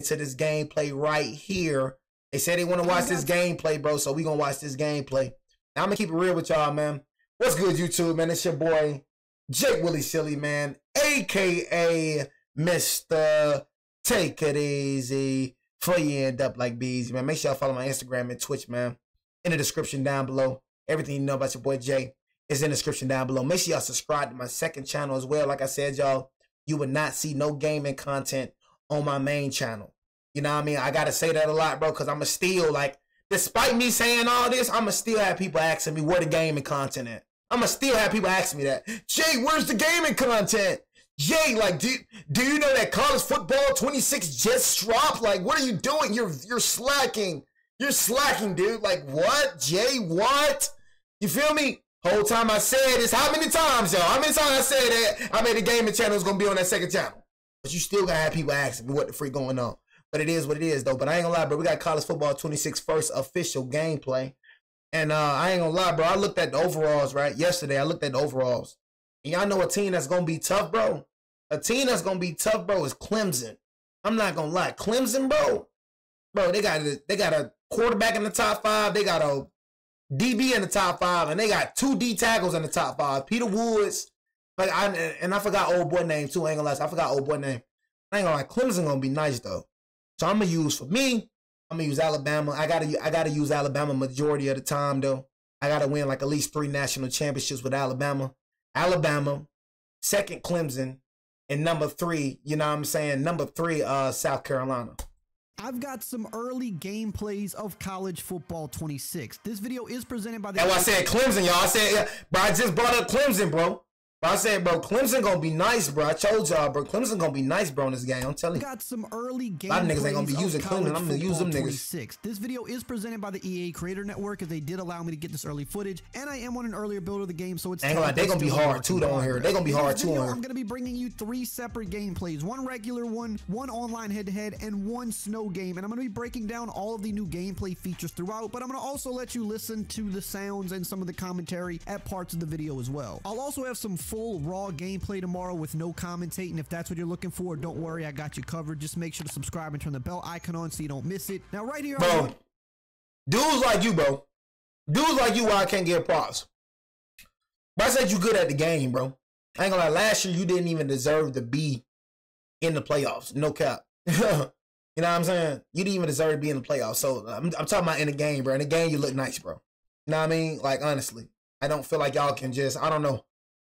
to this gameplay right here. They said they want to watch this gameplay, bro, so we gonna watch this gameplay. Now, I'm gonna keep it real with y'all, man. What's good, YouTube, man? It's your boy, Jake Willie Silly, man, a.k.a. Mr. Take It Easy before you end up like Beezy, man. Make sure y'all follow my Instagram and Twitch, man, in the description down below. Everything you know about your boy Jay is in the description down below. Make sure y'all subscribe to my second channel as well. Like I said, y'all, you would not see no gaming content on my main channel. You know what I mean? I got to say that a lot, bro, because I'm going to still, like, despite me saying all this, I'm going to still have people asking me where the gaming content at. I'm going to still have people asking me that. Jay, where's the gaming content? Jay, like, do you know that college football 26 just dropped? Like, what are you doing? You're slacking. You're slacking, dude. Like, what? Jay, what? You feel me? Whole time I said this, how many times, y'all? How many times I said that I made a gaming channel was going to be on that second channel? But you still got to have people asking me what the freak going on. But it is what it is, though. But I ain't gonna lie, bro. We got college football 26 first official gameplay. And I ain't gonna lie, bro. I looked at the overalls, right? Yesterday, I looked at the overalls. And y'all know a team that's gonna be tough, bro? A team that's gonna be tough, bro, is Clemson. I'm not gonna lie. Clemson, bro. Bro, they got a quarterback in the top 5. They got a DB in the top 5. And they got 2 D tackles in the top 5. Peter Woods. Like, I forgot old boy name, too. I ain't gonna lie. I forgot old boy name. I ain't gonna lie. Clemson gonna be nice, though. So I'm gonna use, for me, I'm gonna use Alabama. I gotta use Alabama majority of the time, though. I gotta win like at least 3 national championships with Alabama. Alabama, second Clemson, and number 3, you know what I'm saying? Number 3, South Carolina. I've got some early gameplays of college football 26. This video is presented by the— That's why I said Clemson, y'all. I said, yeah, bro, I just brought up Clemson, bro. I said, bro, Clemson gonna be nice, bro. I told y'all, bro, Clemson gonna be nice, bro, in this game. I'm telling you. Got some early gameplays. A lot of niggas ain't gonna be using Clemson. I'm gonna use them niggas. 26. This video is presented by the EA Creator Network, as they did allow me to get this early footage, and I am on an earlier build of the game, so it's— ain't gonna lie, they gonna be hard too on here. They gonna be hard too on here. I'm gonna be bringing you 3 separate gameplays: 1 regular one, 1 online head-to-head, and 1 snow game. And I'm gonna be breaking down all of the new gameplay features throughout, but I'm gonna also let you listen to the sounds and some of the commentary at parts of the video as well. I'll also have some full raw gameplay tomorrow with no commentating. If that's what you're looking for, don't worry, I got you covered. Just make sure to subscribe and turn the bell icon on so you don't miss it. Now, right here, bro, dudes like you, bro. Dudes like you, why I can't get props. But I said you good at the game, bro. I ain't gonna lie, last year you didn't even deserve to be in the playoffs. No cap. You know what I'm saying? You didn't even deserve to be in the playoffs. So I'm talking about in the game, bro. In the game, you look nice, bro. You know what I mean? Like, honestly, I don't feel like y'all can just— I don't know.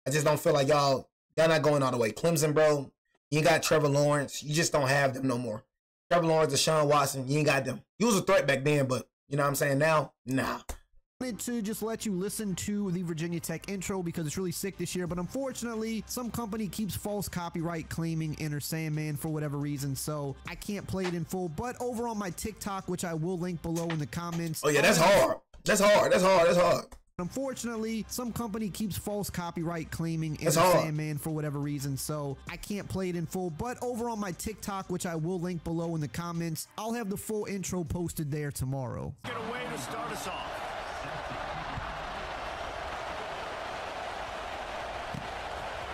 I just don't feel like y'all not going all the way. Clemson, bro, you ain't got Trevor Lawrence. You just don't have them no more. Trevor Lawrence, Deshaun Watson, you ain't got them. You was a threat back then, but you know what I'm saying? Now, nah. I wanted to just let you listen to the Virginia Tech intro because it's really sick this year, but unfortunately, some company keeps false copyright claiming Enter Sandman for whatever reason, so I can't play it in full. But over on my TikTok, which I will link below in the comments— oh yeah, that's hard. That's hard. That's hard. That's hard. Unfortunately, some company keeps false copyright claiming Enter Sandman for whatever reason, so I can't play it in full. But over on my TikTok, which I will link below in the comments, I'll have the full intro posted there tomorrow. Get away to start us off.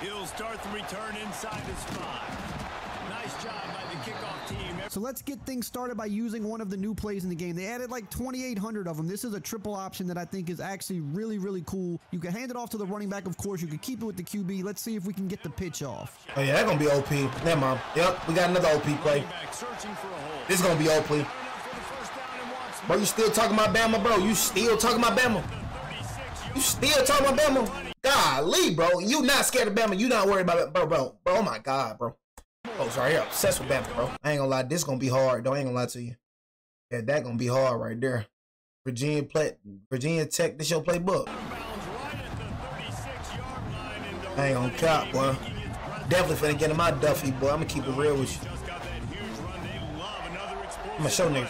He'll start the return inside the spot. Nice job by the kickoff team. So let's get things started by using one of the new plays in the game. They added like 2,800 of them. This is a triple option that I think is actually really, really cool. You can hand it off to the running back, of course. You can keep it with the QB. Let's see if we can get the pitch off. Oh yeah, that's gonna be OP. Never mind. Yep, we got another OP play. This is gonna be OP. Bro, you still talking about Bama, bro? You still talking about Bama? You still talking about Bama? Golly, bro. You not scared of Bama. You not worried about it, bro. Oh my God, bro. Oh, sorry, you're obsessed with Bama, bro. I ain't gonna lie, this gonna be hard, though. I ain't gonna lie to you. Yeah, that gonna be hard right there. Virginia Tech, this your playbook. I ain't gonna cap, boy. Definitely finna get in my Duffy, boy. I'm gonna keep it real with you. I'm gonna show niggas.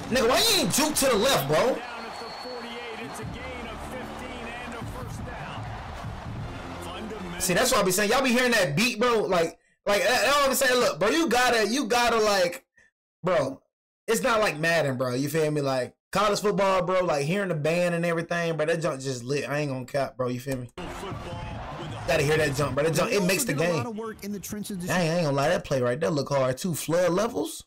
Nigga, why you ain't juke to the left, bro? See, that's what I be saying. Y'all be hearing that beat, bro. Like I always say, look, bro, you gotta like, bro, it's not like Madden, bro. You feel me? Like college football, bro, like hearing the band and everything, bro, that junk just lit. I ain't gonna cap, bro. You feel me? Gotta hear that jump, bro. That jump, it makes the game. A lot of work in the trenches this I ain't gonna lie, that play right there look hard too. Flood levels.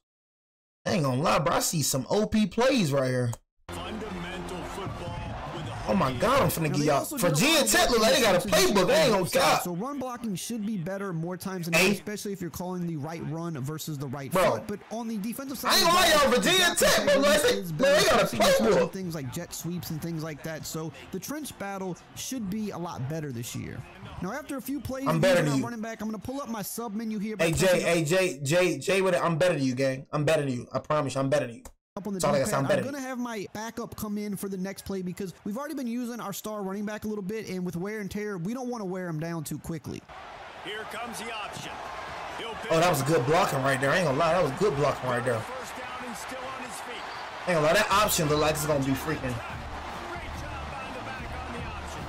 I ain't gonna lie, bro. I see some OP plays right here. Fundamental football with a Oh my God, I'm finna give y'all. Virginia Tech look like they got a playbook. They ain't gonna cap. So run blocking should be better more times than not, especially if you're calling the right run versus the right bro. foot. But on the defensive side, I ain't gonna lie, y'all. Virginia Tech, bro, like they got a playbook. Things like jet sweeps and things like that. So the trench battle should be a lot better this year. Now, after a few plays, I'm better than you. Running back, I'm gonna pull up my sub menu here. Hey Jay, with it. I'm better than you, gang. I'm better than you. I promise you, I'm better than you. Up on the I'm gonna have my backup come in for the next play because we've already been using our star running back a little bit, and with wear and tear, we don't want to wear him down too quickly. Here comes the option. Oh, that was good blocking right there. I ain't gonna lie, that was good blocking right there. First down and still on his feet. I ain't gonna lie, that option look like it's gonna be freaking. Great job on the back on the option.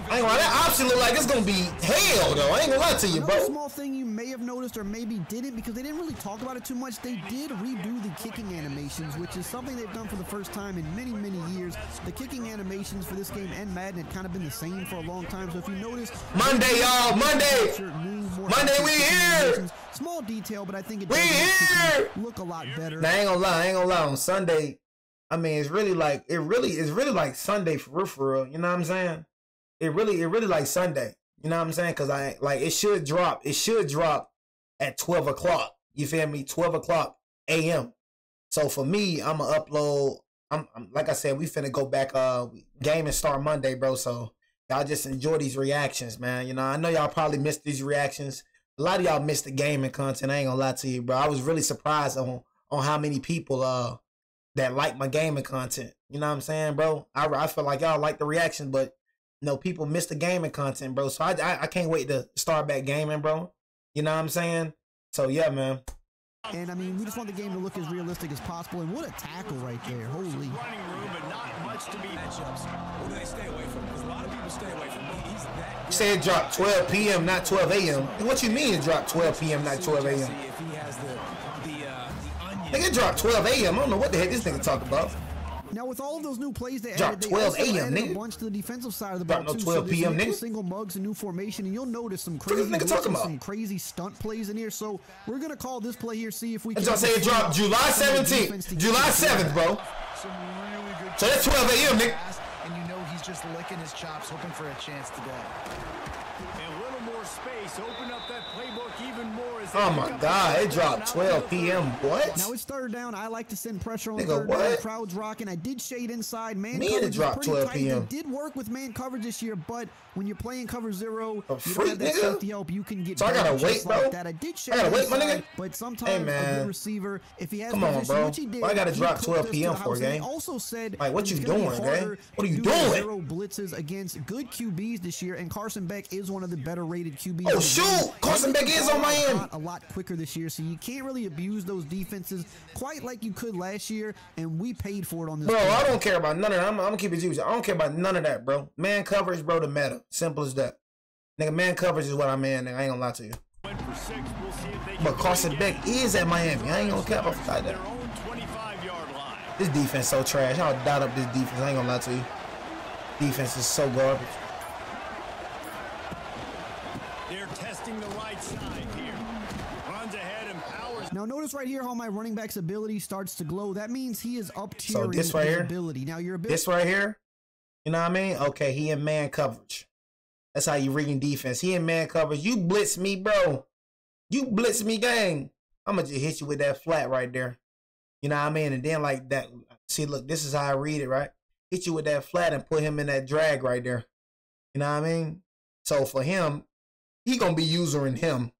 I ain't gonna lie, that option look like it's gonna be hell though. I ain't gonna lie to you, Another bro. small thing you may have noticed or maybe didn't, because they didn't really talk about it too much, they did redo the kicking animations, which is something they've done for the first time in many, many years. The kicking animations for this game and Madden had kind of been the same for a long time, so if you notice... Monday, y'all, Monday! Monday, we here! Small detail, but I think it we here! Look a lot better. Now, I ain't gonna lie, on Sunday, I mean, it's really like Sunday for real, you know what I'm saying? It really like Sunday. You know what I'm saying? Because it should drop at 12 o'clock. You feel me? 12 o'clock a.m. So for me, I'm going to upload. I'm like I said, we finna go back. Game and start Monday, bro. So y'all just enjoy these reactions, man. You know, I know y'all probably missed these reactions. A lot of y'all missed the gaming content. I ain't gonna lie to you, bro. I was really surprised on how many people that like my gaming content. You know what I'm saying, bro? I feel like y'all like the reaction, but people miss the gaming content, bro. So I can't wait to start back gaming, bro. You know what I'm saying? So yeah, man. And I mean, we just want the game to look as realistic as possible. And what a tackle right there! Holy. Running room, but not much to be matchups. Who do they stay away from? Because a lot of people stay away from me. He's that. You say it dropped 12 p.m., not 12 a.m. What you mean it dropped 12 p.m., not 12 a.m.? If he has the onion. Nigga, it dropped 12 a.m. I don't know what the heck this nigga talk about. Now, with all of those new plays they dropped added, 12 they also a.m., added nigga. a bunch to the defensive side of the ball, Dropped too. no 12 p.m., so nigga. Single mugs, a new formation, and you'll notice some What this crazy, nigga talking about? some crazy stunt plays in here. So we're going to call this play here, see if we can... That's what I say it dropped July 17th. July 7th, bro. Some really good. So that's 12 a.m., nigga. And you know he's just licking his chops, hoping for a chance today. And a little more space. Open up that playbook even more. As Oh my God, it dropped 12 p.m. What? Now it's third down. I like to send pressure on Nigga, third down. what? Crowd's rocking. I did shade inside. Man Man, it coverage is dropped pretty 12 tight. p.m. They did work with man coverage this year, but when you're playing cover zero, you don't freak, have that nigga. safety help. You can get So I gotta burned wait, just bro? like that. I did shade I gotta wait, my inside, nigga? but sometimes Hey, a man. good receiver, if he has Come on, position, bro. which he did, Why I gotta he drop cooked 12 us p.m. to the for, house. And gang? they also said Like, what it's you gonna be doing, gang? harder What are you to do doing? zero blitzes against good QBs this year, and Carson Beck is one of the better rated QBs. Oh, shoot! Carson Beck is on Miami. A lot quicker this year, so you can't really abuse those defenses quite like you could last year, and we paid for it on this. Bro, game. I don't care about none of that. I'm gonna keep it juicy. I don't care about none of that, bro. Man coverage, bro, the meta. Simple as that. Nigga, man coverage is what I'm in, nigga. I ain't gonna lie to you. Went for 6. We'll see if they can But Carson again. Beck is at Miami. I ain't gonna cap off like Their that. own 25-yard line. This defense so trash. I'll dot up this defense. I ain't gonna lie to you. Defense is so garbage. They're testing the right side here. Runs ahead and powers. Now notice right here how my running back's ability starts to glow. That means he is up tiering So this right his here? ability. Now your ability. This right here, you know what I mean? Okay, he in man coverage. That's how you reading defense. He in man coverage. You blitz me, bro. You blitz me, gang. I'ma just hit you with that flat right there. You know what I mean? And then like that. See, look, this is how I read it, right? Hit you with that flat and put him in that drag right there. You know what I mean? So for him, he gonna be using him.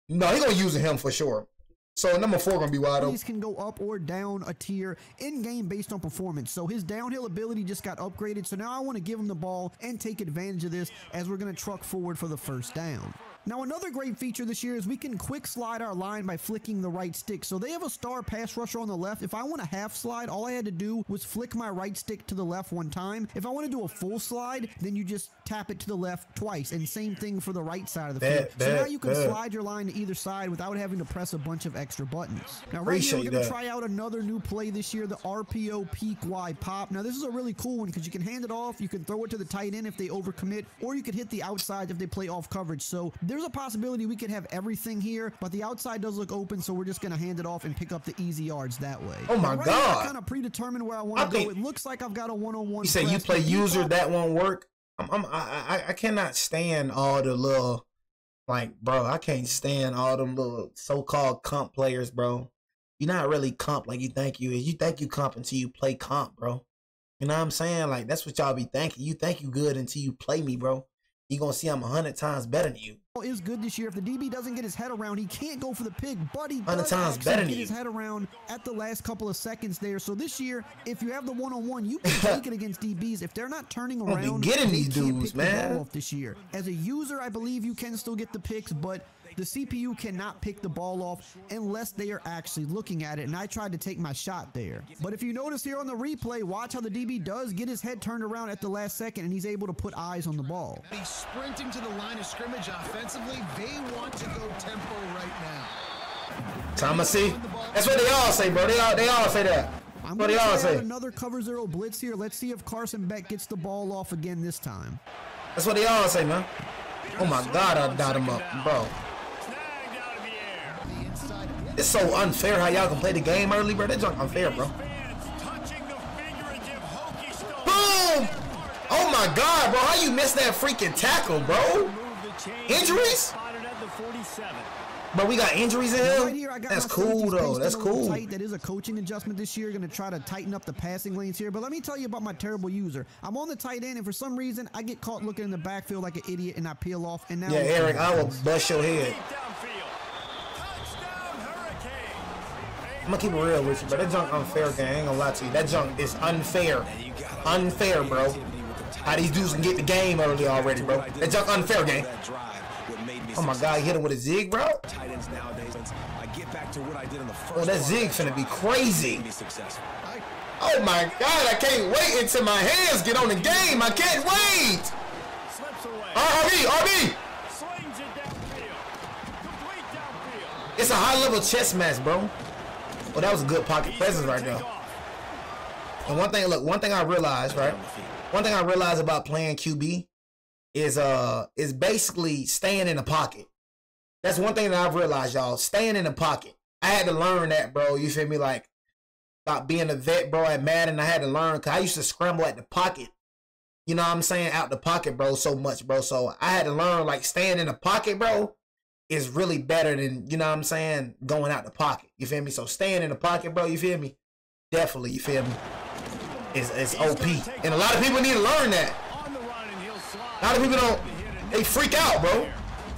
No, he gonna use him for sure. So number 4 gonna be wide open. These can go up or down a tier in game based on performance. So his downhill ability just got upgraded. So now I want to give him the ball and take advantage of this as we're going to truck forward for the first down. Now, another great feature this year is we can quick slide our line by flicking the right stick. So they have a star pass rusher on the left. If I want a half slide, all I had to do was flick my right stick to the left one time. If I want to do a full slide, then you just tap it to the left twice. And same thing for the right side of the field. So now you can slide your line to either side without having to press a bunch of extra buttons. Now, right here, we're going to try out another new play this year, the RPO peak Y pop. Now, this is a really cool one because you can hand it off, you can throw it to the tight end if they overcommit, or you could hit the outside if they play off coverage. So there's a possibility we could have everything here, but the outside does look open, so we're just going to hand it off and pick up the easy yards that way. Oh my God. I kind of predetermined where I want to go. It looks like I've got a one-on-one. You say you play user, that won't work? I cannot stand all the little, like, bro, I can't stand all them little so-called comp players, bro. You're not really comp like you think you is. You think you comp until you play comp, bro. You know what I'm saying? Like, that's what y'all be thinking. You think you good until you play me, bro. You're going to see I'm 100 times better than you. Is good this year. If the DB doesn't get his head around, he can't go for the pick, but he 100 does times better than get you. His head around at the last couple of seconds there. So this year, if you have the one-on-one, you can take it against DBs. If they're not turning around, getting they these can't dudes, pick man. the ball off this year. As a user, I believe you can still get the picks, but the CPU cannot pick the ball off unless they are actually looking at it, and I tried to take my shot there. But if you notice here on the replay, watch how the DB does get his head turned around at the last second, and he's able to put eyes on the ball. He's sprinting to the line of scrimmage offensively. They want to go tempo right now. Thomas, see? That's what they all say, bro. They all say that. I'm what going they all to say. another cover zero blitz here. Let's see if Carson Beck gets the ball off again this time. That's what they all say, man. Oh my God, I dot him up, bro. It's so unfair how y'all can play the game early, bro. That's unfair, bro. Boom! Oh my God, bro. How you miss that freaking tackle, bro? Injuries? But we got injuries in him? Right here, I got That's my cool, safeties though. paced That's a little cool. tight. That is a coaching adjustment this year. Going to try to tighten up the passing lanes here. But let me tell you about my terrible user. I'm on the tight end, and for some reason, I get caught looking in the backfield like an idiot, and I peel off. And now Yeah, Eric, I will bust your head. I'm gonna keep it real with you, bro. That junk unfair, gang. I ain't gonna lie to you. That junk is unfair. Unfair, bro. How these dudes can get the game early already, bro. That junk unfair, gang. Oh my God, he hit him with a zig, bro. Oh, that zig finna be crazy. Oh my God, I can't wait until my hands get on the game. I can't wait. RB. It's a high-level chess match, bro. Well, that was a good pocket presence right there. And one thing I realized, right? One thing I realized about playing QB is basically staying in the pocket. That's one thing that I've realized, y'all. Staying in the pocket. I had to learn that, bro. You feel me? Like, about being a vet, bro, at Madden, I had to learn, because I used to scramble at the pocket. You know what I'm saying? Out the pocket, bro, so much, bro. So I had to learn, like, staying in the pocket, bro, is really better than, you know what I'm saying, going out the pocket. You feel me? So staying in the pocket, bro, you feel me? Definitely, you feel me? It's OP. And a lot of people need to learn that. A lot of people don't, they freak out, bro.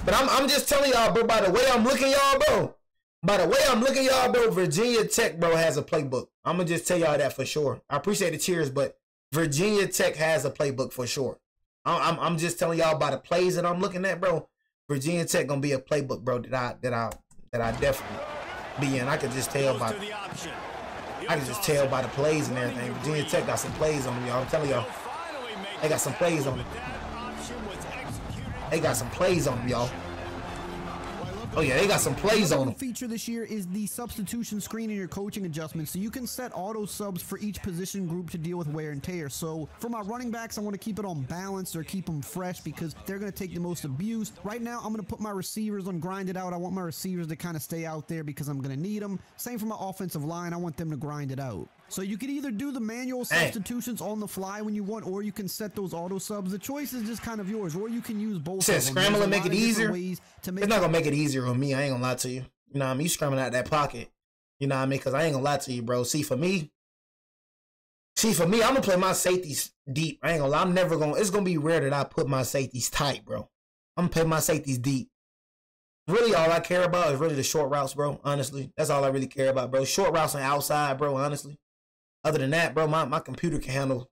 But I'm just telling y'all, bro, by the way I'm looking y'all, bro. By the way I'm looking y'all, bro, Virginia Tech, bro, has a playbook. I'm going to just tell y'all that for sure. I appreciate the cheers, but Virginia Tech has a playbook for sure. I'm just telling y'all by the plays that I'm looking at, bro. Virginia Tech gonna be a playbook, bro, that I definitely be in. I could just tell by the plays and everything. Virginia Tech got some plays on them, y'all. I'm telling y'all, they got some plays on them. They got some plays on them, y'all. Oh yeah, they got some plays on them. Feature this year is the substitution screen in your coaching adjustments, so you can set auto subs for each position group to deal with wear and tear. So for my running backs, I want to keep it on balance or keep them fresh because they're going to take the most abuse. Right now, I'm going to put my receivers on grind it out. I want my receivers to kind of stay out there because I'm going to need them. Same for my offensive line. I want them to grind it out. So you could either do the manual substitutions on the fly when you want, or you can set those auto subs. The choice is just kind of yours, or you can use both. Said scramble and make it easier. It's not gonna make it easier on me. I ain't gonna lie to you. You know what I mean? You scrambling out that pocket. You know what I mean? Because I ain't gonna lie to you, bro. See, for me, I'm gonna play my safeties deep. I ain't gonna lie. It's gonna be rare that I put my safeties tight, bro. I'm gonna play my safeties deep. Really, all I care about is really the short routes, bro. Honestly, that's all I really care about, bro. Short routes on outside, bro. Honestly. Other than that, bro, my computer can handle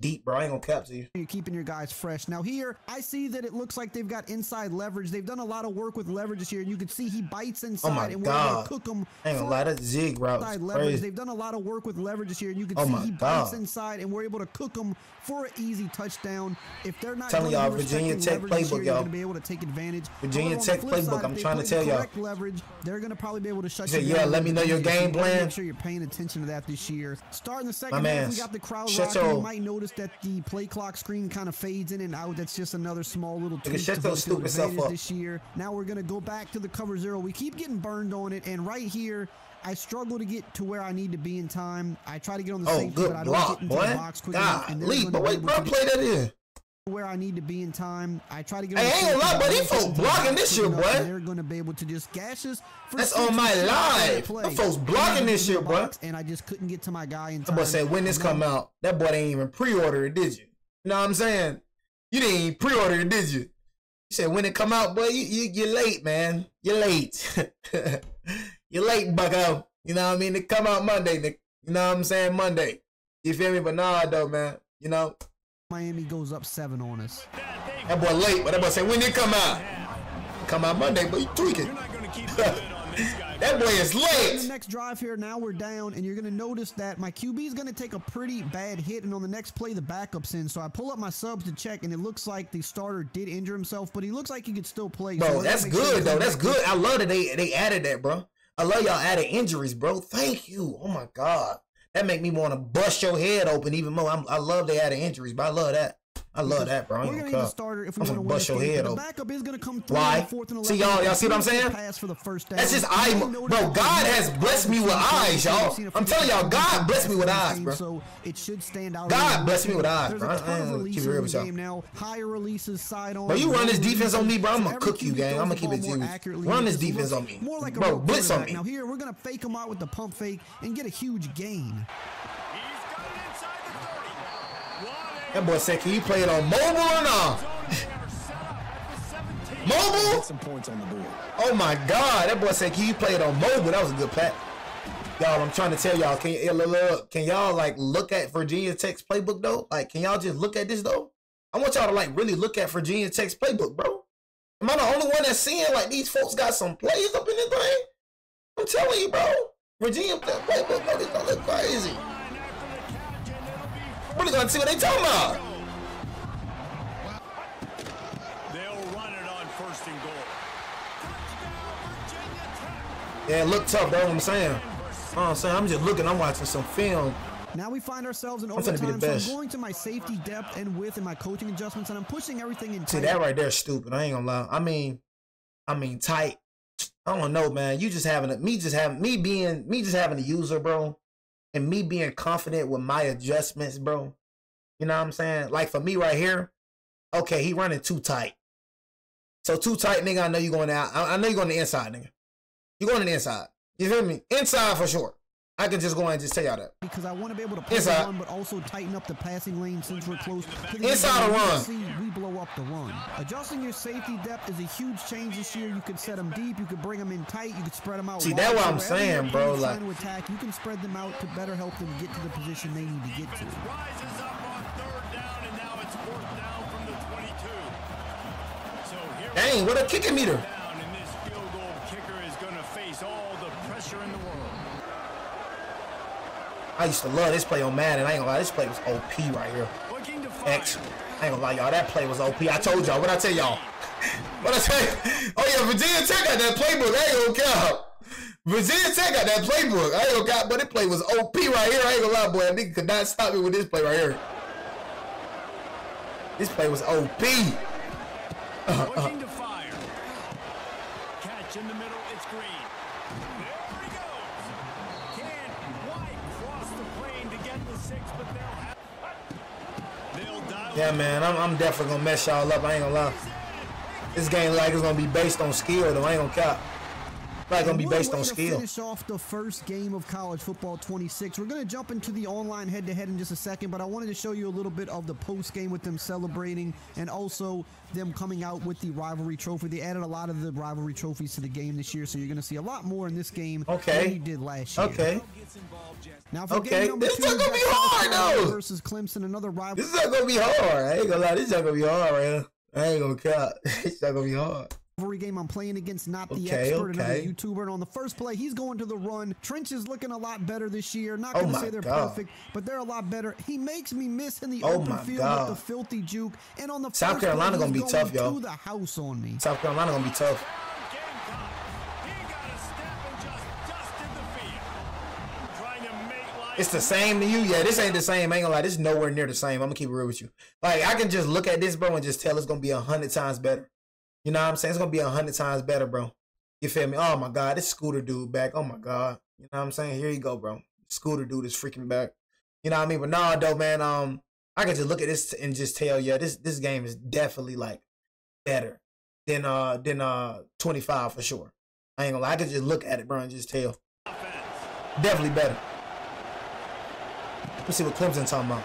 deep, bro. I ain't gonna cap to you. You're keeping your guys fresh. Now here, I see that it looks like they've got inside leverage. They've done a lot of work with leverage this year, and you can see he bites inside. Oh my and God. we're gonna cook him. I ain't gonna lie, that zig route is crazy. They've done a lot of work with leverage this year, and you can Oh see my he bites God. inside, and we're able to cook him for an easy touchdown. If they're not Telling gonna y'all, be Virginia respecting Tech leverage this playbook, year, you're y'all. gonna be able to take advantage. Virginia However, on Tech the flip playbook, side, I'm if they trying to put tell y'all. correct leverage, they're gonna probably be able to shut said, you yeah, down. let me know your game plan. Make sure you're paying attention to that this year. Starting the second My half, mans, we got the crowd shut rocking. You your- might notice that the play clock screen kind of fades in and out. That's just another small little tweak shut to your home field stupid self advantage up. this year. Now we're gonna go back to the cover zero. We keep getting burned on it, and right here, I struggle to get to where I need to be in time. I try to get on the Oh, safety, good but I don't block, get into boy. the box quick enough. And they're Golly, gonna but be wait, able bro, to play that in. where I need to be in time. I try to get Hey, on the I ain't gonna lie, safety, but I these don't folks get into the blocking box this quick shit, enough, boy. and they're gonna be able to just gash us for That's 6 on my yards on life. play. Them folks And blocking I this get in shit, the boy. box, and I just couldn't get to my guy in That time. boy said, when this And come now- out, that boy didn't even pre-order it, did you? You know what I'm saying? You didn't even pre-order it, did you? You said, when it come out, boy, you're late, man. You're late. You're late, bucko. You know what I mean? It come out Monday, Nick. You know what I'm saying? Monday. You feel me? But nah, though, man. You know? Miami goes up 7 on us. That boy late, but that boy said, when it come out? Come out Monday, but you tweaking. You're not going to keep the lid on this guy. That boy is In the late. next drive here, now we're down, and you're going to notice that my QB is going to take a pretty bad hit, and on the next play, the backup's in. So I pull up my subs to check, and it looks like the starter did injure himself, but he looks like he could still play. So Bro, we're that's gonna make sure good, he though. comes That's back. good. I love that they added that, bro. I love y'all added injuries, bro. Thank you. Oh, my God. That make me want to bust your head open even more. I love they added injuries, but I love that. I love that, bro. I We're ain't going to gonna need a cut. starter if we I'm want to gonna win bust this your game. head But the open. backup is going to come through Why? on 4th and 11. See, y'all see what I'm saying? Pass for the first down. That's just You eye, notice bro. that God the has blessed me with eyes, y'all. I'm telling y'all, God blessed me with eyes, bro. So it should stand out. God bless me with eyes, There's bro. a ton I of ain't gonna releases keep it real in with the y'all. game now. Higher releases, side on. Bro, you run this low defense on me, bro. I'm releases. gonna So cook you, every gang. QB I'm gonna throws keep the it ball to more you. accurately. Run It this just defense looks on me. More like a Bro, real blitz on quarterback. me. Now here, we're going to fake him out with the pump fake and get a huge gain. He's got it inside the 30. That boy said, can you play it on mobile or not? Mobile? Get some points on the board. Oh my God. That boy said, can you play it on mobile? That was a good pat. Y'all, I'm trying to tell y'all, can y'all like look at Virginia Tech's playbook though? Like, can y'all just look at this though? I want y'all to like really look at Virginia Tech's playbook, bro. Am I the only one that's seeing like these folks got some plays up in this thing? I'm telling you, bro. Virginia Tech playbook, bro, this don't look crazy. We're really gonna see what they talking about. They'll run it on 1st and goal. Yeah, it looked tough, though. What I'm saying. You know what I'm saying? I'm just looking. I'm watching some film. Now we find ourselves in I'm finna be the overtime, so best. I'm going to my safety depth and width and my coaching adjustments, and I'm pushing everything in See, tight. that right there is stupid. I ain't gonna lie. I mean, tight. I don't know, man. You just having me just having a user, bro, and me being confident with my adjustments, bro. You know what I'm saying? Like for me right here, okay, he running too tight. So too tight, nigga. I know you going out. I know you going to the inside, nigga. You going to the inside. You feel me? Inside for sure. I can just go ahead and just tell y'all that. Because I want to be able to play the Inside. run, but also tighten up the passing lane since we're close to the Inside end. the run. See, we blow up the run. Adjusting your safety depth is a huge change this year. You could set them deep, you could bring them in tight, you could spread them out. See, wide. that's what I'm Wherever saying, your bro, opponent's like- trying to attack, you can spread them out to better help them get to the position they need to get to. Rises up on 3rd down, and now it's 4th down from the 22. So here Dang, what a kicking meter. down, and this field goal kicker is going to face all the pressure in the world. I used to love this play on Madden. I ain't gonna lie, this play was OP right here. Looking to fire. X. I ain't gonna lie, y'all. That play was OP. I told y'all. What I tell y'all? What I say? Oh yeah, Virginia Tech got that playbook. I ain't gonna count. Virginia Tech got that playbook. I ain't gonna count, but this play was OP right here. I ain't gonna lie, boy. That nigga could not stop me with this play right here. This play was OP. Looking to fire. Catch in the middle. It's Green. There he goes. Can't quite cross the plane to get the 6, but they'll dial Yeah, man. I'm definitely gonna mess y'all up. I ain't gonna lie. This game like it's gonna be based on skill, though. I ain't gonna count. Probably gonna be What a based way on to skill. Finish off the first game of college football 26. We're going to jump into the online head-to-head in just a second, but I wanted to show you a little bit of the post game with them celebrating and also them coming out with the rivalry trophy. They added a lot of the rivalry trophies to the game this year, so you're going to see a lot more in this game than you did last year. Okay. Now for game number This 2, is gonna be hard though. versus Clemson, another rivalry. This is not gonna be hard. I ain't gonna lie. This is not gonna be hard, man. I ain't gonna cut. It's not gonna be hard. Game I'm playing against not the Okay, expert, another okay. YouTuber, and on the first play he's going to the run. Trench is looking a lot better this year. Not Oh going to my say they're God. perfect, but they're a lot better. He makes me miss in the Oh open my field God. with the filthy juke, and on the South first Carolina play, gonna he's be tough, going yo. to the house on me. South Carolina gonna be tough. Gamecock. He got a step and just dusted the field. Trying to make life. It's the same to you, yeah. This ain't the same. I ain't gonna lie. This is nowhere near the same. I'm gonna keep it real with you. Like I can just look at this, bro, and just tell it's gonna be 100 times better. You know what I'm saying? It's gonna be 100 times better, bro. You feel me? Oh my God, this Scooter dude back. Oh my God. You know what I'm saying? Here you go, bro. Scooter dude is freaking back. You know what I mean? But nah, though, man. I can just look at this and just tell, yeah, this game is definitely like better than 25 for sure. I ain't gonna lie. I can just look at it, bro, and just tell. Definitely better. Let's see what Clemson talking about.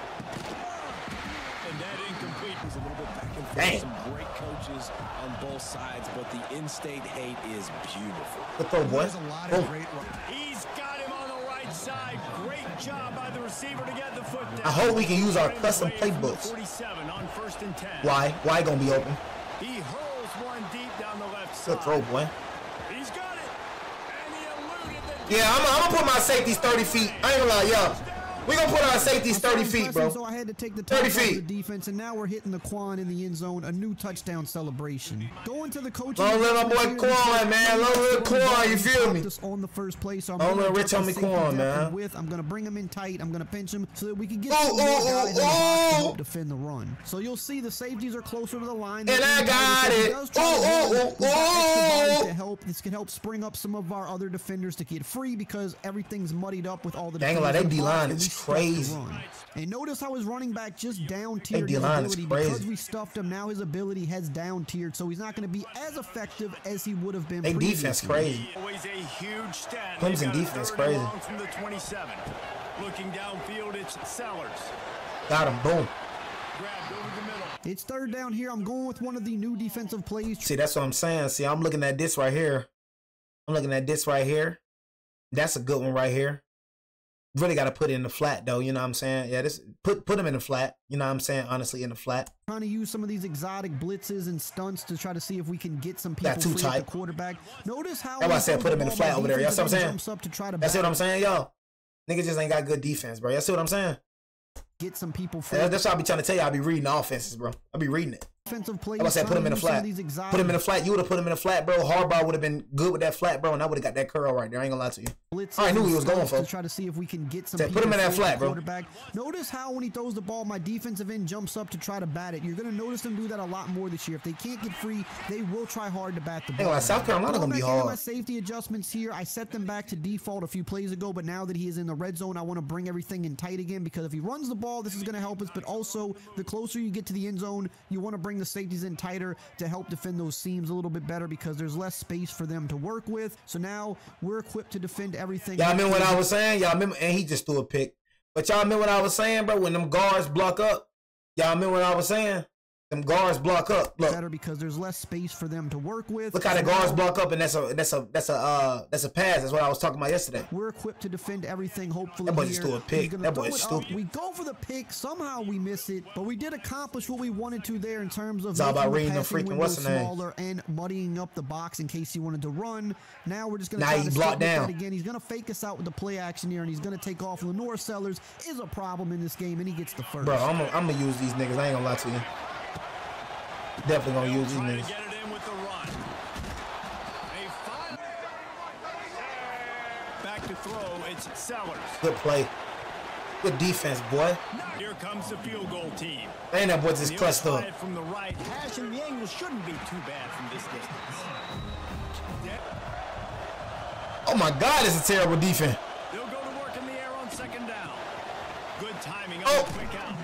And that incomplete was a little bit back and forth. Dang. Some great coaches on both sides, but the in-state hate is beautiful. Good throw, boy. There's a lot Boom. of great. He's got him on the right side. Great job by the receiver to get the foot down. I hope we can use our Running custom away from the playbooks. 47 on 1st and 10. Why? Why gonna be open? He hurls one deep down the left side. Good throw, boy. He's got it. And he eluded the Yeah, I'm gonna put my safeties 30 feet. I ain't gonna lie, yo. We gonna put our safeties 30 feet, bro. So I had to take the top 30 off feet. of the defense, and now we're hitting the Quan in the end zone. A new touchdown celebration. Going to the coaching. Long live my boy Quan, man. Long live Quan, you feel me? On the first play, so I'm Long gonna live Rich jump the homie safety Quan, depth and man. width. I'm gonna bring him in tight. I'm gonna pinch him so that we can get Ooh, some more ooh, guys in the ooh, box to ooh. help defend the run. So you'll see the safeties are closer to the line. And I got He it. does try to run. Ooh, ooh, We've got extra bodies ooh. to help. This can help spring up some of our other defenders to get free because everything's muddied up with all the I ain't gonna lie, that defenders in the D-line box, and is we stuffed the crazy. run. And notice how his running back just down-tiered his D-line is ability crazy. because we stuffed him. Now his ability has down-tiered, so he's not going to be as effective as he would have been. They defense previously. crazy. Always a huge stat. Clemson They've got a defense 3rd crazy. and long from the 27. Looking downfield, it's Sellers. Got him, boom. Grabbed over the middle. It's 3rd down here. I'm going with one of the new defensive plays. See, that's what I'm saying. See, I'm looking at this right here. I'm looking at this right here. That's a good one right here. Really got to put it in the flat, though. You know what I'm saying? Yeah, this put him in the flat. You know what I'm saying? Honestly, in the flat. Trying to use some of these exotic blitzes and stunts to try to see if we can get some people Got too free at tight. the quarterback. Notice how That's why I he said throws put the him in the ball, flat my over there. Y'all see what I'm defensive saying? end jumps up to try to That's what back I'm saying, yo. Niggas just ain't got good defense, bro. Y'all see what I'm saying? get some people free. That's what I be trying to tell you. I be reading the offenses, bro. I be reading it. Defensive plays. Like I said, put him in the flat. Put him in the flat. You would have put him in the flat, bro. Harbaugh would have been good with that flat, bro, and I would have got that curl right there. I ain't gonna lie to you. I knew he was going for. To try to see if we can get some. Put him in that flat, bro. Quarterback. Notice how when he throws the ball, my defensive end jumps up to try to bat it. You're gonna notice them do that a lot more this year. If they can't get free, they will try hard to bat the ball. Like South Carolina gonna be hard. My safety adjustments here. I set them back to default a few plays ago, but now that he is in the red zone, I want to bring everything in tight again because if he runs the ball, this is gonna help us. But also, the closer you get to the end zone, you want to bring the safeties in tighter to help defend those seams a little bit better because there's less space for them to work with. So now we're equipped to defend everything. Y'all remember what I was saying? Y'all remember? And he just threw a pick. But y'all remember what I was saying, bro? When them guards block up. Y'all remember what I was saying? Them guards block up. Look. Better because there's less space for them to work with. Look how the guards block up, and that's a pass. That's what I was talking about yesterday. We're equipped to defend everything. Hopefully, that boy just threw a pick. That boy is stupid. We go for the pick. Somehow we miss it, but we did accomplish what we wanted to there in terms of it's all about reading the passing freaking what's the name smaller and muddying up the box in case he wanted to run. Now we're just gonna now try he to blocked down again. He's gonna fake us out with the play action here, and he's gonna take off. Lenore Sellers is a problem in this game, and he gets the first. Bro, I'm gonna use these niggas. I ain't gonna lie to you. Definitely gonna use these niggas. Get it in with the run. Back to throw, it's Sellers. Good play. Good defense, boy. Here comes the field goal team. Ain't that boy just clutched up. From the right, hashing the angle shouldn't be too bad from this distance. Oh my God, it's a terrible defense. They'll go to work in the air on second down. Good timing on the quick out.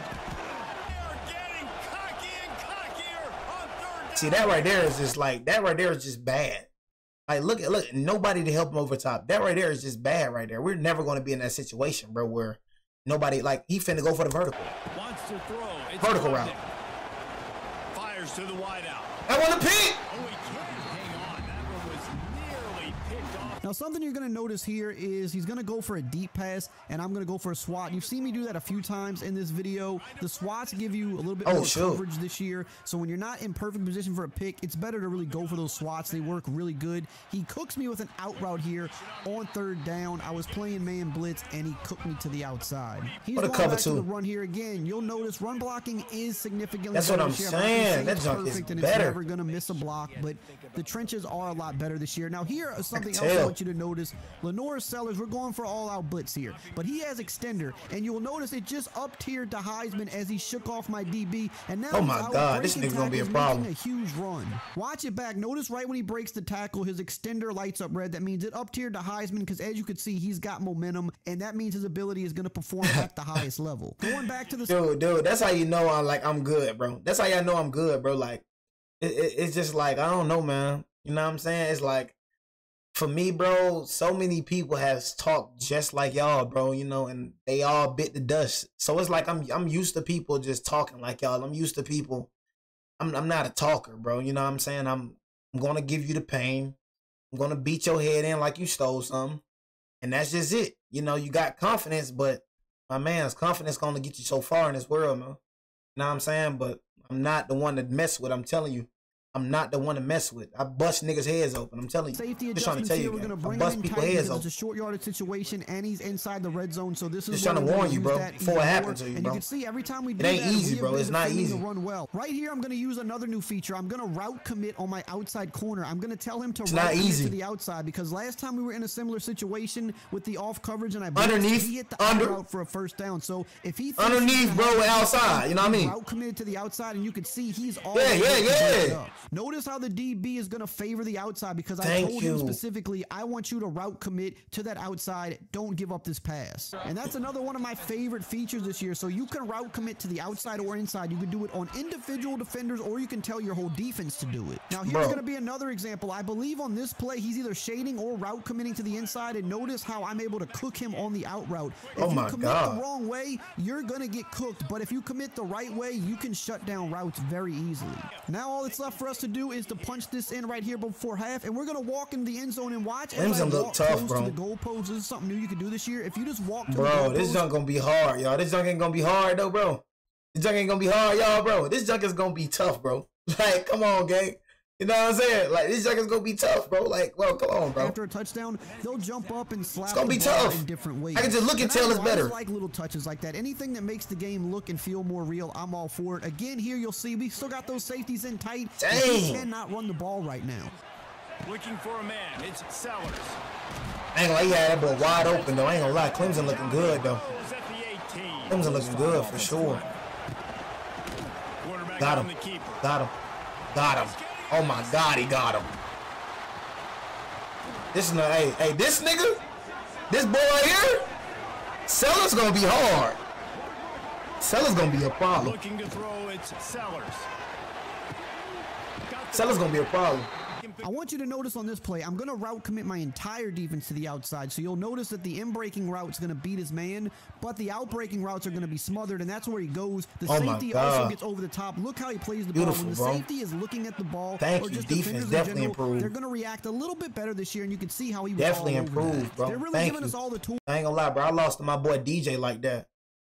See, that right there is just like, that right there is just bad. Like, look, nobody to help him over top. That right there is just bad right there. We're never going to be in that situation, bro, where nobody, like, he finna go for the vertical. Wants to throw. It's Vertical route. Fires to the wide out. I want to pick. Oh, he can't hang on. That one was nearly picked off. Now, something you're going to notice here is he's going to go for a deep pass, and I'm going to go for a swat. You've seen me do that a few times in this video. The swats give you a little bit more coverage this year, so when you're not in perfect position for a pick, it's better to really go for those swats. They work really good. He cooks me with an out route here on 3rd down. I was playing man blitz, and he cooked me to the outside. He's What a going cover back to two. the run here again. You'll notice run blocking is significantly That's what better I'm this year. saying. Not That gonna say junk it's is perfect and better. it's never going to miss a block, but the trenches are a lot better this year. Now, here is something else I tell. want you to notice. Lenore Sellers, we're going for all-out blitz here, but he has extender, and you'll notice it just up-tiered to Heisman as he shook off my DB, and now Oh he's my out God, this breaking nigga's gonna be a tackles, problem. making a huge run. Watch it back. Notice right when he breaks the tackle, his extender lights up red. That means it up-tiered to Heisman because, as you can see, he's got momentum, and that means his ability is going to perform at the highest level. Going back to the Dude, that's how you know I'm good, bro. That's how y'all know I'm good, bro. Like, it's just like, I don't know, man. You know what I'm saying? It's like, for me, bro, so many people have talked just like y'all, bro, you know, and they all bit the dust. So it's like I'm used to people just talking like y'all. I'm used to people. I'm not a talker, bro. You know what I'm saying? I'm gonna give you the pain. I'm gonna beat your head in like you stole something. And that's just it. You know, you got confidence, but my man's confidence gonna get you so far in this world, man. You know what I'm saying? But I'm not the one to mess with, I'm telling you. I'm not the one to mess with. I bust niggas' heads open. I'm telling you. Safety Just trying to adjustments tell here. you, We're going to man. I bring him bust in people's tight heads because open. it's a short yardage situation, and he's inside the red zone. So this is Just where trying to we're gonna warn you, use bro, that before it even happens more. to you, And bro. you can see every time we do It ain't that, easy, we bro. have It's been not defending easy. the run well. Right here, I'm going to use another new feature. I'm going to route commit on my outside corner. I'm going to tell him to It's route not commit easy. to the outside because last time we were in a similar situation with the off coverage and I Underneath, he hit the under. out route for a 1st down. So if he thinks Underneath, he's gonna bro, have that outside, you know what I he mean? route committed to the outside, and you can see he's all Yeah. Notice how the DB is going to favor the outside because I Thank told you. him specifically, I want you to route commit to that outside. Don't give up this pass. And that's another one of my favorite features this year. So you can route commit to the outside or inside. You can do it on individual defenders, or you can tell your whole defense to do it. Now here's Bro. going to be another example. I believe on this play, he's either shading or route committing to the inside, and notice how I'm able to cook him on the out route. If Oh you my commit God. the wrong way, you're going to get cooked. But if you commit the right way, you can shut down routes very easily. Now all that's left for us to do is to punch this in right here before half, and we're going to walk in the end zone and watch as I Clemson look walk tough, close bro. to the goalpost. This is something new you can do this year. If you just walk to the Bro, goalpost, this junk gonna be hard, y'all. This junk ain't gonna be hard though, bro. This junk ain't gonna be hard, y'all, bro. This junk is gonna be tough, bro. Like, come on, gang. You know what I'm saying? Like, this junk is gonna be tough, bro. Like, well, come on, bro. after a touchdown, they'll jump up and slap It's gonna the be ball tough. in different ways. I can just look and tell it's I better. just like little touches like that. Anything that makes the game look and feel more real, I'm all for it. Again, here you'll see we still got those safeties in tight. Dang. We cannot run the ball right now. Looking for a man. It's Sellers. I ain't gonna lie, he had that boy wide open though. I ain't gonna lie, Clemson looking good though. Goes at the 18. Clemson looking good for sure. Quarterback Got on him. the keeper. Got him. Got him. Oh my God, he got him. This no, hey, this nigga, this boy right here, Sellers gonna be hard. Sellers gonna be a problem. Looking to throw. It's Sellers. Sellers gonna be a problem. I want you to notice on this play, I'm going to route commit my entire defense to the outside. So you'll notice that the in-breaking route is going to beat his man, but the out-breaking routes are going to be smothered, and that's where he goes. The Oh my safety God. also gets over the top. Look how he plays the Beautiful, ball. When the bro. safety is looking at the ball, Thank or you. just Defense defenders in definitely general, improved. they're going to react a little bit better this year, and you can see how he was Definitely all over improved, that. bro. They're really Thank giving you. us all the tools. I ain't gonna lie, bro. I lost to my boy DJ like that.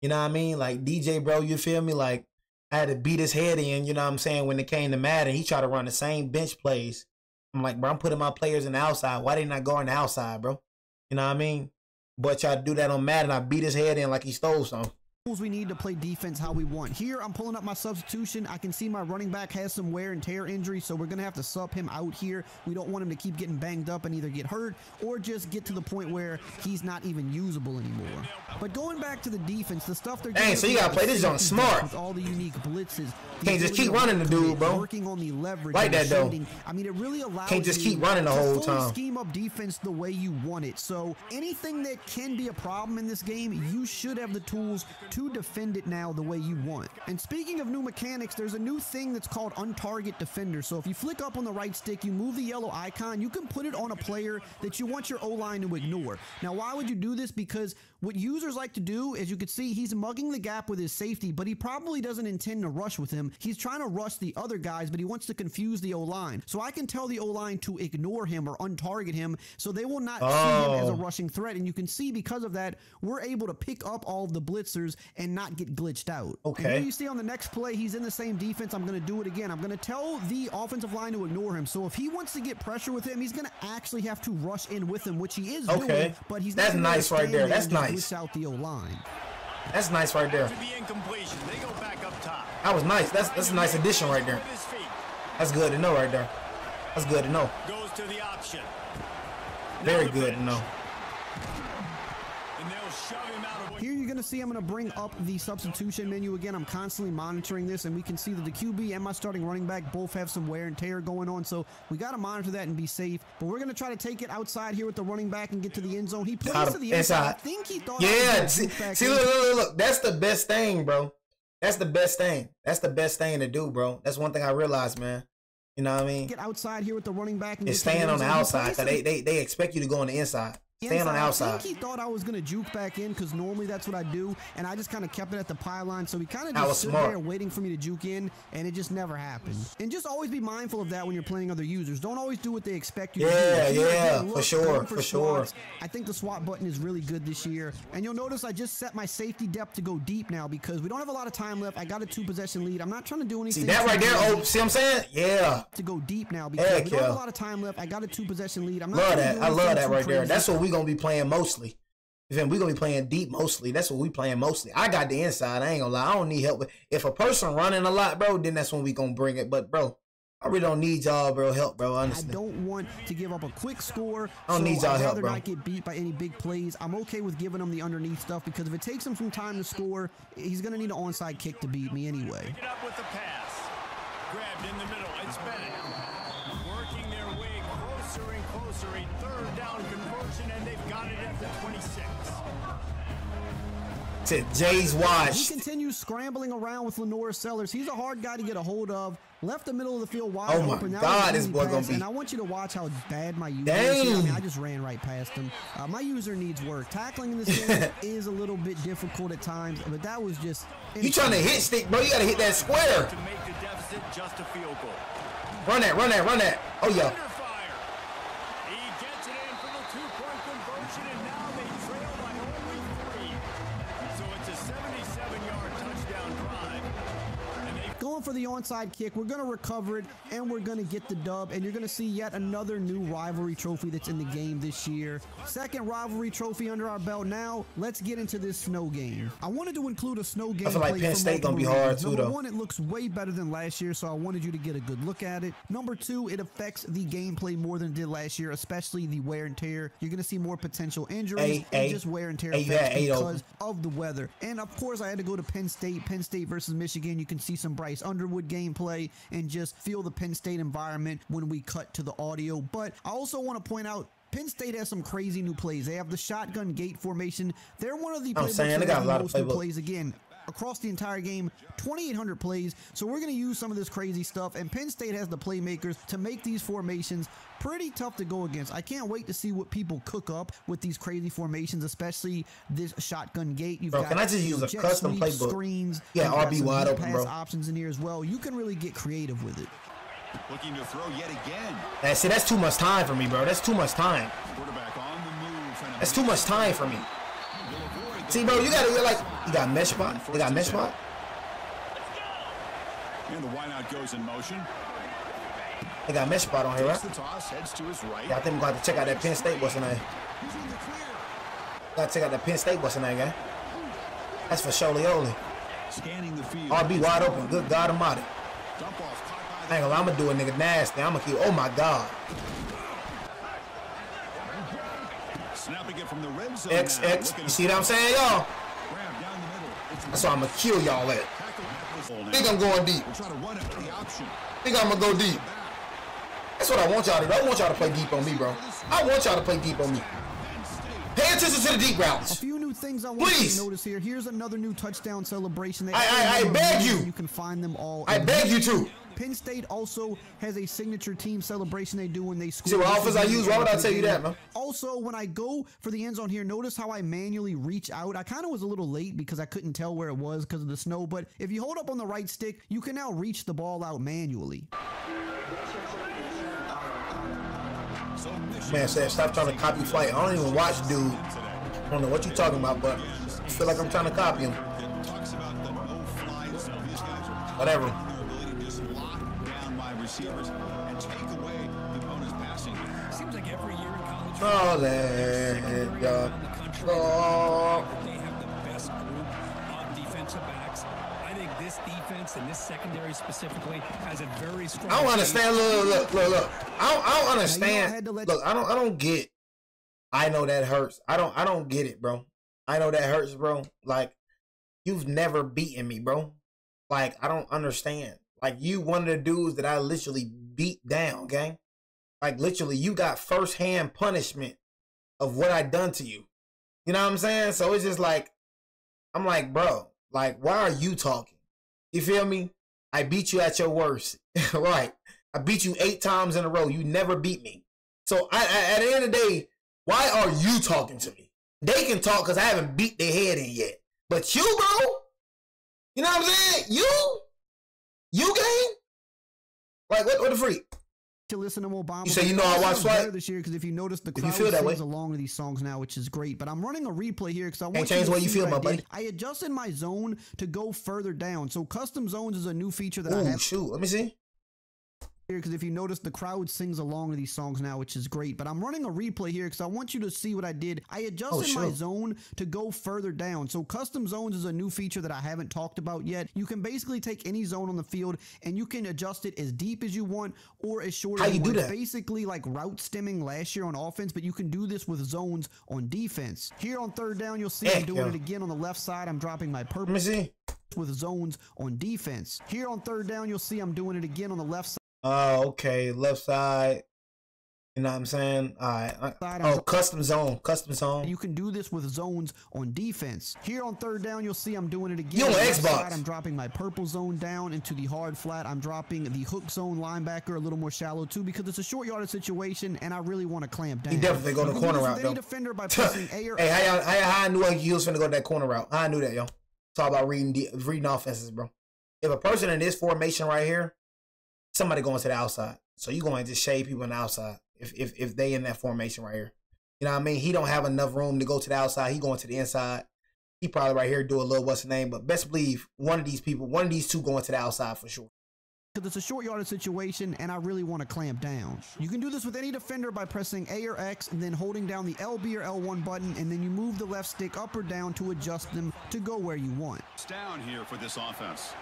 You know what I mean? Like DJ, bro, you feel me? Like I had to beat his head in, you know what I'm saying, when it came to Madden. He tried to run the same bench plays. I'm like, bro, I'm putting my players in the outside. Why they not go on the outside, bro? You know what I mean? But tried to do that on Madden. I beat his head in like he stole something. We need to play defense how we want. Here, I'm pulling up my substitution. I can see my running back has some wear and tear injury, so we're going to have to sub him out here. We don't want him to keep getting banged up and either get hurt or just get to the point where he's not even usable anymore. But going back to the defense, the stuff they're Dang, doing so you with gotta play this the junk safety smart. with all the unique blitzes. the Can't just ability keep to running the commit, dude, bro. Working on the leverage. Like and the that, though. shading. I mean, it really allows Can't just you keep running the to whole fully time. scheme up defense the way you want it. So anything that can be a problem in this game, you should have the tools to defend it now the way you want. And speaking of new mechanics, there's a new thing that's called Untarget Defender. So if you flick up on the right stick, you move the yellow icon, you can put it on a player that you want your O-line to ignore. Now, why would you do this? Because what users like to do, as you can see, he's mugging the gap with his safety, but he probably doesn't intend to rush with him. He's trying to rush the other guys, but he wants to confuse the O-line. So I can tell the O-line to ignore him or untarget him, so they will not see him as a rushing threat. And you can see because of that, we're able to pick up all of the blitzers and not get glitched out. Okay. And here you see on the next play, he's in the same defense. I'm going to do it again. I'm going to tell the offensive line to ignore him. So if he wants to get pressure with him, he's going to actually have to rush in with him, which he is doing. But he's that's nice right there. That's nice. Out the O-line. That's nice right there. The incompletion. They go back up top. That was nice. That's a nice addition right there. That's good to know right there. That's good to know. Goes to the option. Very good to know. And they'll shove him out of. Here you're going to see I'm going to bring up the substitution menu again. I'm constantly monitoring this, and we can see that the QB and my starting running back both have some wear and tear going on, so we got to monitor that and be safe. But we're going to try to take it outside here with the running back and get to the end zone. He plays to the inside. I think he thought. Yeah, see, look. That's the best thing, bro. That's the best thing. That's the best thing to do, bro. That's one thing I realized, man. You know what I mean? Get outside here with the running back and staying on the outside. They expect you to go on the inside. Staying on the outside. I think he thought I was going to juke back in because normally that's what I do, and I just kind of kept it at the pylon, so he kind of just stood there waiting for me to juke in, and it just never happened. And just always be mindful of that when you're playing other users. Don't always do what they expect you to do. Yeah, for sure. I think the swap button is really good this year, and you'll notice I just set my safety depth to go deep now because we don't have a lot of time left. I got a 2-possession lead. I'm not trying to do anything. See that right there? Oh, see what I'm saying? Yeah. To go deep now because we don't have a lot of time left. I got a 2-possession lead. I'm not love that. I love that right there. That's what we're going to be playing mostly. We're going to be playing deep mostly. That's what we playing mostly. I got the inside. I ain't going to lie. I don't need help. If a person running a lot, bro, then that's when we going to bring it. But, bro, I really don't need y'all, bro, help, bro. Honestly. I don't want to give up a quick score. I don't need y'all help, bro. I'd rather not get beat by any big plays. I'm okay with giving him the underneath stuff because if it takes him some time to score, he's going to need an onside kick to beat me anyway. Get up with the pass. Grabbed in the middle. It's Bennett. Working their way closer and closer. A third down conversion, and they've got it at the 26. Jay's watch. He continues scrambling around with Lenore Sellers. He's a hard guy to get a hold of. Left the middle of the field wide open. Oh my God, this boy gonna be. And I want you to watch how bad my user is. I mean, I just ran right past him. My user needs work. Tackling in this game is a little bit difficult at times, but that was just. You trying to hit stick, bro? You gotta hit that square. To make the deficit just a field goal. Run that. Oh yeah. He gets it in for the 2-point conversion, and now they trail by only 3. So it's a 77-yard touchdown drive. Going for the onside kick. We're going to recover it, and we're going to get the dub, and you're going to see yet another new rivalry trophy that's in the game this year. Second rivalry trophy under our belt. Now, let's get into this snow game. I wanted to include a snow game. I feel like Penn State going to be hard, too, though. Number 1, it looks way better than last year, so I wanted you to get a good look at it. Number 2, it affects the gameplay more than it did last year, especially the wear and tear. You're going to see more potential injuries and just wear and tear effects because of the weather. And, of course, I had to go to Penn State versus Michigan. You can see some Bryce Underwood gameplay and just feel the Penn State environment when we cut to the audio. But I also want to point out Penn State has some crazy new plays. They have the shotgun gate formation. They're one of the playbooks that have the most new plays again. Across the entire game, 2,800 plays. So we're going to use some of this crazy stuff, and Penn State has the playmakers to make these formations pretty tough to go against. I can't wait to see what people cook up with these crazy formations, especially this shotgun gate. You've got, can I just use a custom playbook? Screens. Yeah, RB wide open, bro. Options in here as well. You can really get creative with it. Looking to throw yet again. That's too much time for me, bro. That's too much time. Quarterback on the move. That's too much time for me. See, bro, you got mesh spot. They got mesh spot. And the wideout goes in motion. They got mesh spot on here, right? The toss heads to his right. Yeah, I think we're going to check out that Penn State what's in there. Got to check out that Penn State what's in there, gang. That's for Sholioli. Scanning the field. RB wide open. Good God Almighty. Dump off. I ain't gonna lie, I'm gonna do a nigga nasty. I'm gonna keep. Oh my God. Snapping it from the red zone. X. You see what I'm saying, y'all? That's why I'm gonna kill y'all at. Think I'm going deep. Think I'm gonna go deep. That's what I want y'all to do. I want y'all to play deep on me, bro. I want y'all to play deep on me. Pay attention to the deep A routes. few new things I want you Please. to notice here. Here's another new touchdown celebration. I beg you. You can find them all. I beg you to. Penn State also has a signature team celebration they do when they score. See what offense I use? Why would I tell you that, man? Also, when I go for the end zone here, notice how I manually reach out. I kind of was a little late because I couldn't tell where it was because of the snow, but if you hold up on the right stick, you can now reach the ball out manually. Man said, stop trying to copy Flight. I don't even watch dude. I don't know what you're talking about, but I feel like I'm trying to copy him. Whatever. Receivers and take away the opponent's passing. Seems like every year in college Oh, they have the best group of defensive backs. I think this defense and this secondary specifically has a very strong. I don't understand. Look. I don't understand. Look, I don't get. I know that hurts. I don't get it, bro. I know that hurts, bro. Like, you've never beaten me, bro. Like, I don't understand. Like, you one of the dudes that I literally beat down, gang. Like, literally, you got firsthand punishment of what I done to you. You know what I'm saying? So it's just like, I'm like, bro, like, why are you talking? You feel me? I beat you at your worst. Right. I beat you 8 times in a row. You never beat me. So at the end of the day, why are you talking to me? They can talk because I haven't beat their head in yet. But you, bro, you know what I'm saying? You game? Like, what the freak? To listen to Obama. You say you know I watch Flight this year because if you notice the crowd you feel that way, sings along to these songs now, which is great. But I'm running a replay here because I want ain't changed the way you feel, my buddy. I adjusted my zone to go further down. So custom zones is a new feature that I Ooh, have. shoot, let me see. Because if you notice the crowd sings along to these songs now, which is great. But I'm running a replay here because I want you to see what I did. I adjusted my zone to go further down. So custom zones is a new feature that I haven't talked about yet. You can basically take any zone on the field and you can adjust it as deep as you want or as short as you want. It's basically like route stemming last year on offense, but you can do this with zones on defense. Here on third down, you'll see I'm doing it again on the left side. I'm dropping my purple. Let me see. With zones on defense. Here on third down, you'll see I'm doing it again on the left side. Oh, okay. Left side. You know what I'm saying? All right. Custom zone. You can do this with zones on defense. Here on third down, you'll see I'm doing it again. You on Xbox. I'm dropping my purple zone down into the hard flat. I'm dropping the hook zone linebacker a little more shallow too because it's a short yardage situation and I really want to clamp down. He definitely go to the corner route though. Defender by pressing A or hey, how I knew he was finna go that corner route? How I knew that, yo. It's all about reading offenses, bro. If a person in this formation right here, somebody going to the outside. So you're going to just shade people on the outside if they in that formation right here. You know what I mean? He don't have enough room to go to the outside. He going to the inside. He probably right here do a little what's the name. But best believe one of these two going to the outside for sure. Because it's a short yardage situation and I really want to clamp down. You can do this with any defender by pressing A or X and then holding down the LB or L1 button and then you move the left stick up or down to adjust them to go where you want. It's down here for this offense.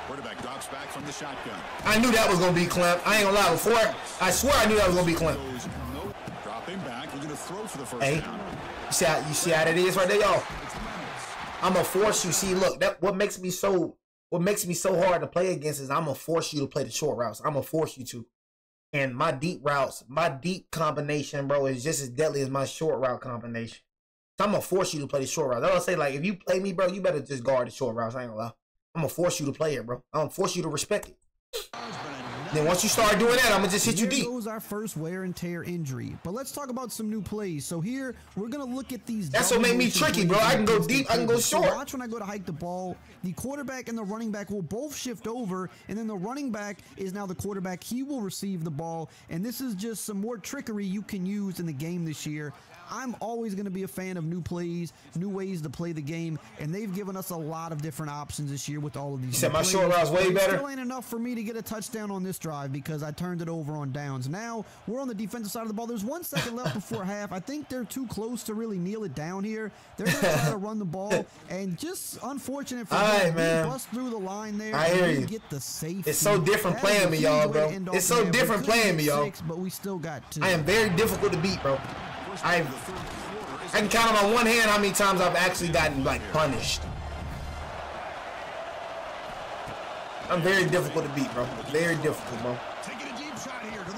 Quarterback drops back from the shotgun. I knew that was going to be clamped. I ain't going to lie. Before, I swear I knew that was going to be clamped. Dropping back. He's going to throw for the first down. You see how that is right there, y'all? I'm going to force you. See, look, what makes me so hard to play against is I'm going to force you to play the short routes. I'm going to force you to. And my deep routes, my deep combination, bro, is just as deadly as my short route combination. So I'm going to force you to play the short routes. I'll say, like, if you play me, bro, you better just guard the short routes. I ain't going to lie. I'm going to force you to play it, bro. I'm going to force you to respect it. Then once you start doing that, I'm going to just hit you deep. Here goes our first wear and tear injury. But let's talk about some new plays. So here, we're going to look at these. That's what made me tricky, bro. I can go deep, I can go short. Watch when I go to hike the ball. The quarterback and the running back will both shift over, and then the running back is now the quarterback. He will receive the ball, and this is just some more trickery you can use in the game this year. I'm always going to be a fan of new plays, new ways to play the game, and they've given us a lot of different options this year with all of these. You said my short route's way better? Still ain't enough for me to get a touchdown on this drive because I turned it over on downs. Now, we're on the defensive side of the ball. There's 1 second left before half. I think they're too close to really kneel it down here. They're going to try to run the ball, and just unfortunate for them. Man. Bust through the line there. I hear you. Get the safety. It's so different playing me, y'all, bro. It's so different playing me, y'all. But we still got 2. I am very difficult to beat, bro. I can count on my one hand how many times I've actually gotten, like, punished. I'm very difficult to beat, bro. Very difficult, bro.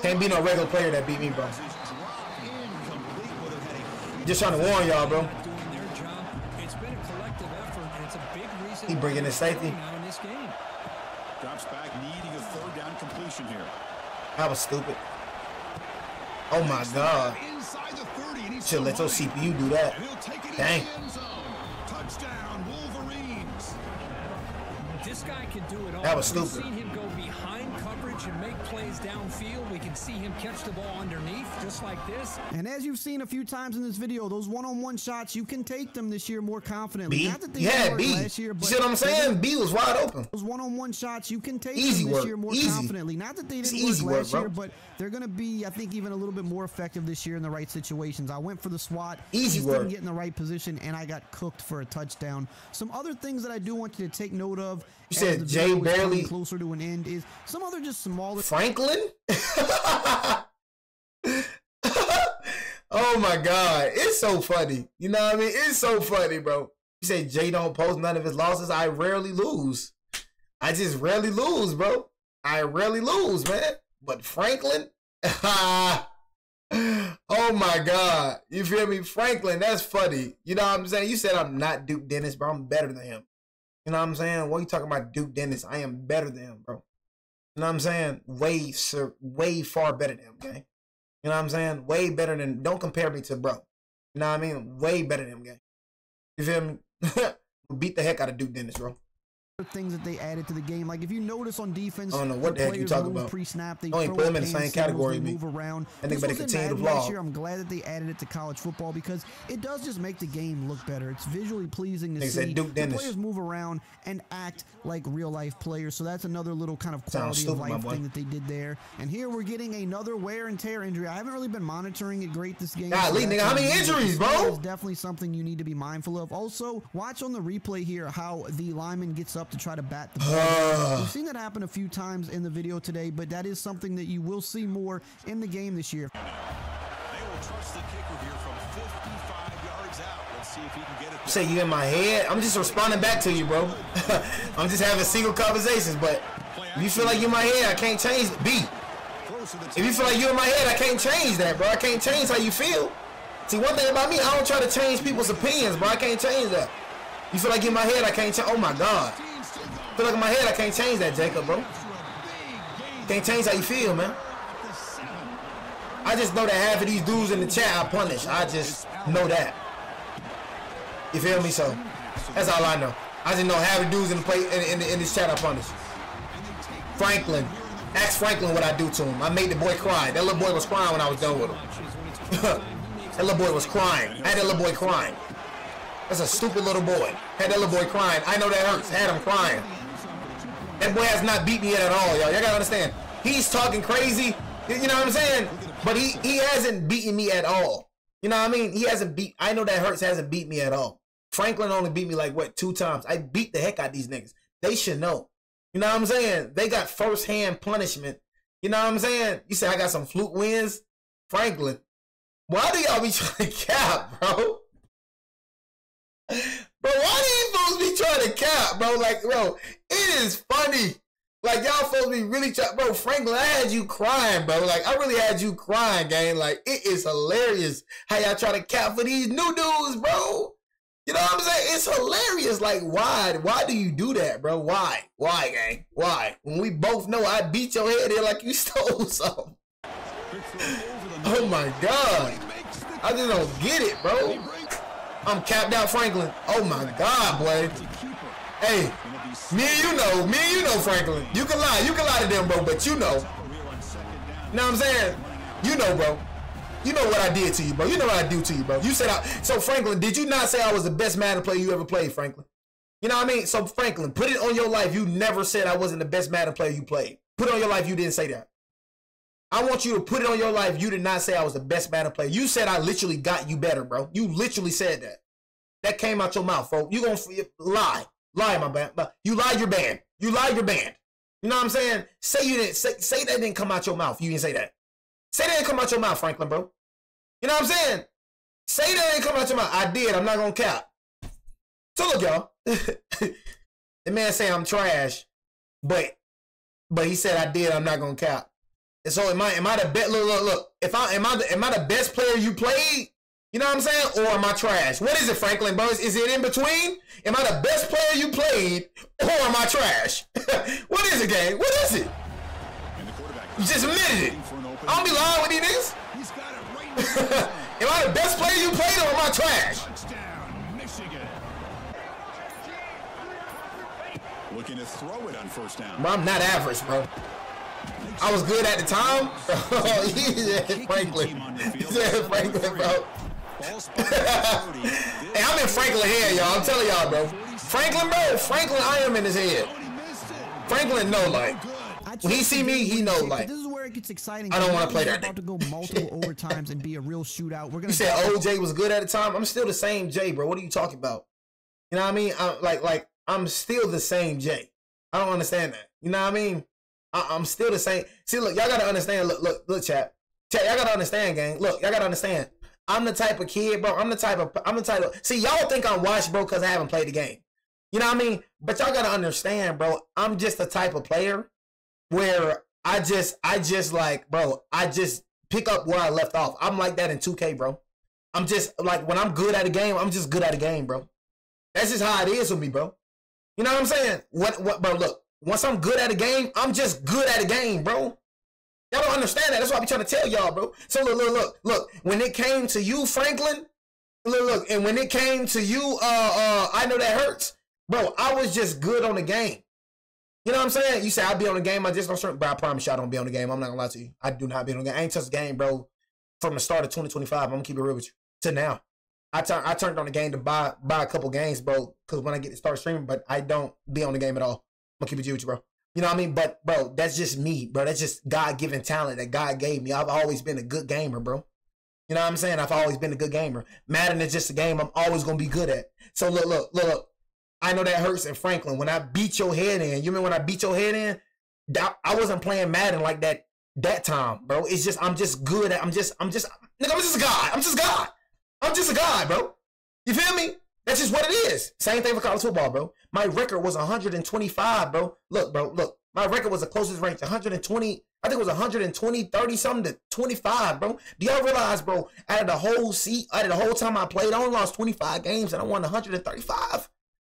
Can't be no regular player that beat me, bro. Just trying to warn y'all, bro. Not doing their job. It's been a collective effort, and it's a big reason He bringing the safety. now in this game. Drops back, needing a third down completion here. That was stupid. Oh my God. Inside the 30, and he's Should let your CPU do that. And he'll take it Dang. in the end zone. Touchdown, Wolverines. This guy can do it all. That was We've stupid. seen him go behind coverage and make plays downfield. We can see him catch the ball underneath, just like this. And as you've seen a few times in this video, those one-on-one shots, you can take them this year more confidently. B? Not that they Yeah, worked B. last year, You but see what I'm saying? B was wide open. those one-on-one shots, you can take Easy them this work. year more Easy. confidently. Not that they It's didn't easy work work, last bro. year, but they're going to be, I think, even a little bit more effective this year in the right situations. I went for the SWAT. Easy just work. didn't get in the right position, and I got cooked for a touchdown. Some other things that I do want you to take note of. You as said the Jay video is coming barely- closer to an end is some other just smaller. Franklin? Oh my God. It's so funny. You know what I mean? It's so funny, bro. You say Jay don't post none of his losses. I rarely lose. I just rarely lose, bro. I rarely lose, man. But Franklin? Oh my God. You feel me? Franklin, that's funny. You know what I'm saying? You said I'm not Duke Dennis, bro. I'm better than him. You know what I'm saying? What are you talking about, Duke Dennis? I am better than him, bro. You know what I'm saying? Way far better than him, okay? You know what I'm saying? Way better than, don't compare me to bro. You know what I mean? Way better than him, gang. You feel me? Beat the heck out of Duke Dennis, bro. Things that they added to the game, like if you notice on defense, I don't know what the heck you players talking move about. pre-snap, they Don't even throw put them in the hand same signals, category they as me. move around. And they This better was in continue to Madden last vlog. year. I'm glad that they added it to college football because it does just make the game look better. It's visually pleasing to They said see. Duke The Dennis. players move around and act like real life players, so that's another little kind of Sounds quality of stupid, my life boy. thing that they did there. And here we're getting another wear and tear injury. I haven't really been monitoring it great this game. Golly, so nigga, that's how many on me, but injuries, this bro? is definitely something you need to be mindful of. Also, watch on the replay here how the lineman gets up to try to bat the ball. We've seen that happen a few times in the video today, but that is something that you will see more in the game this year. They will trust the kicker here from 55 yards out. Let's see if he can get it. Say you in my head? I'm just responding back to you, bro. I'm just having single conversations, but if you feel like you're in my head, I can't change B. If you feel like you're in my head, I can't change that, bro. I can't change how you feel. See, one thing about me, I don't try to change people's opinions, bro. I can't change that. You feel like you're in my head, I can't change. Oh my God. I feel like in my head, I can't change that, Jacob, bro. Can't change how you feel, man. I just know that half of these dudes in the chat I punish. I just know that. You feel me? So that's all I know. I just know half the dudes in the play in this chat I punish. Franklin, ask Franklin what I do to him. I made the boy cry. That little boy was crying when I was done with him. That little boy was crying. I had that little boy crying. That's a stupid little boy. Had that little boy crying. I know that hurts. Had him crying. That boy has not beat me yet at all, y'all. Y'all gotta understand. He's talking crazy. You know what I'm saying? But he hasn't beaten me at all. You know what I mean? He hasn't beat. I know that Hurts hasn't beat me at all. Franklin only beat me like what 2 times. I beat the heck out of these niggas. They should know. You know what I'm saying? They got first-hand punishment. You know what I'm saying? You say I got some fluke wins, Franklin. Why do y'all be trying to cap, bro? Bro, why do you supposed to be trying to cap, bro? Like, bro, it is funny. Like, y'all supposed to be really trying. Bro, Franklin, I had you crying, bro. Like, I really had you crying, gang. Like, it is hilarious how y'all try to cap for these new dudes, bro. You know what I'm saying? It's hilarious. Like, why? Why do you do that, bro? Why? Why, gang? Why? When we both know I beat your head in like you stole something. Oh, my God. I just don't get it, bro. I'm capped out, Franklin. Oh, my God, boy. Hey, me and you know, Franklin. You can lie to them, bro, but you know. You know what I'm saying? You know, bro. You know what I did to you, bro. You know what I do to you, bro. You said so Franklin, did you not say I was the best Madden player you ever played, Franklin? You know what I mean? So Franklin, put it on your life. You never said I wasn't the best Madden player you played. Put it on your life, you didn't say that. I want you to put it on your life. You did not say I was the best Madden player. You said I literally got you better, bro. You literally said that. That came out your mouth, folks. You gonna lie. Lie, my band. You lied your band. You lied your band. You know what I'm saying? Say you didn't say that didn't come out your mouth. You didn't say that. Say that didn't come out your mouth, Franklin, bro. You know what I'm saying? Say that didn't come out your mouth. I did. I'm not gonna cap. So look, y'all. The man say I'm trash, but he said I did. I'm not gonna cap. And so am I the best? Look. If am I the best player you played? You know what I'm saying? Or am I trash? What is it, Franklin, bro? Is it in between? Am I the best player you played, or am I trash? What is it, gang? What is it? You just admitted it. I don't be lying with these niggas. He's got it right Am I the best player you played, or am I trash? Touchdown, Michigan. Looking to throw it on first down. Bro, I'm not average, bro. I was good at the time. He said Franklin. He said Franklin, bro. Hey, I'm in Franklin head, y'all. I'm telling y'all, bro. Franklin, bro. Franklin, I am in his head. Franklin know, like, when he see me, he know, like, this is where it gets exciting. I don't want to play We're that about to nigga. go multiple overtimes and be a real shootout. We're gonna. You said OJ was good at the time. I'm still the same Jay, bro. What are you talking about? You know what I mean? I'm still the same Jay. I don't understand that. You know what I mean? I'm still the same. See, look, y'all gotta understand. Look, chat, y'all gotta understand, gang. Look, y'all gotta understand. I'm the type of kid, bro. I'm the type of. See, y'all think I'm washed, bro, because I haven't played the game. You know what I mean? But y'all gotta understand, bro. I'm just the type of player where I just like, bro. I just pick up where I left off. I'm like that in 2K, bro. I'm just like, when I'm good at a game, I'm just good at a game, bro. That's just how it is with me, bro. You know what I'm saying? What, bro? Look, once I'm good at a game, I'm just good at a game, bro. Y'all don't understand that. That's why I be trying to tell y'all, bro. So look. When it came to you, Franklin, look, and when it came to you, I know that hurts, bro. I was just good on the game. You know what I'm saying? You say I be on the game, I just don't certain, bro. I promise you I don't be on the game. I'm not gonna lie to you. I do not be on the game. I ain't touched the game, bro, from the start of 2025. I'm gonna keep it real with you. To now. I turned on the game to buy a couple games, bro, because when I get to start streaming, but I don't be on the game at all. I'm gonna keep it real with you, bro. You know what I mean? But, bro, that's just me, bro. That's just God-given talent that God gave me. I've always been a good gamer, bro. You know what I'm saying? I've always been a good gamer. Madden is just a game I'm always going to be good at. So, look. I know that hurts in Franklin. When I beat your head in, you remember when I beat your head in? I wasn't playing Madden like that time, bro. It's just, I'm just good at, nigga, I'm just a god. I'm just a god, bro. You feel me? That's just what it is. Same thing for college football, bro. My record was 125, bro. Look. My record was the closest range, 120. I think it was 120, 30 something to 25, bro. Do y'all realize, bro, out of the whole time I played, I only lost 25 games and I won 135.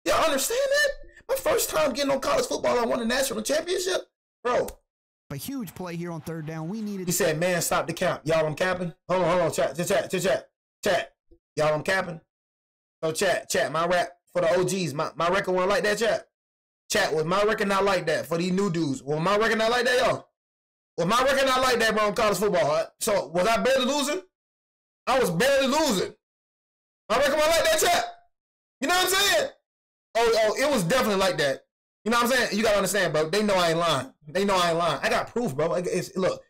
Y'all understand that? My first time getting on college football, I won a national championship, bro. A huge play here on third down. We needed. He said, man, stop the count. Y'all, I'm capping. Hold on, chat. Y'all, I'm capping. So chat, my rap for the OGs, my record wasn't like that, chat. Chat, was my record not like that for these new dudes? Was my record not like that, y'all? Was my record not like that, bro, in college football? So, was I barely losing? I was barely losing. My record wasn't like that, chat. You know what I'm saying? Oh, it was definitely like that. You know what I'm saying? You gotta understand, bro. They know I ain't lying. I got proof, bro. Look.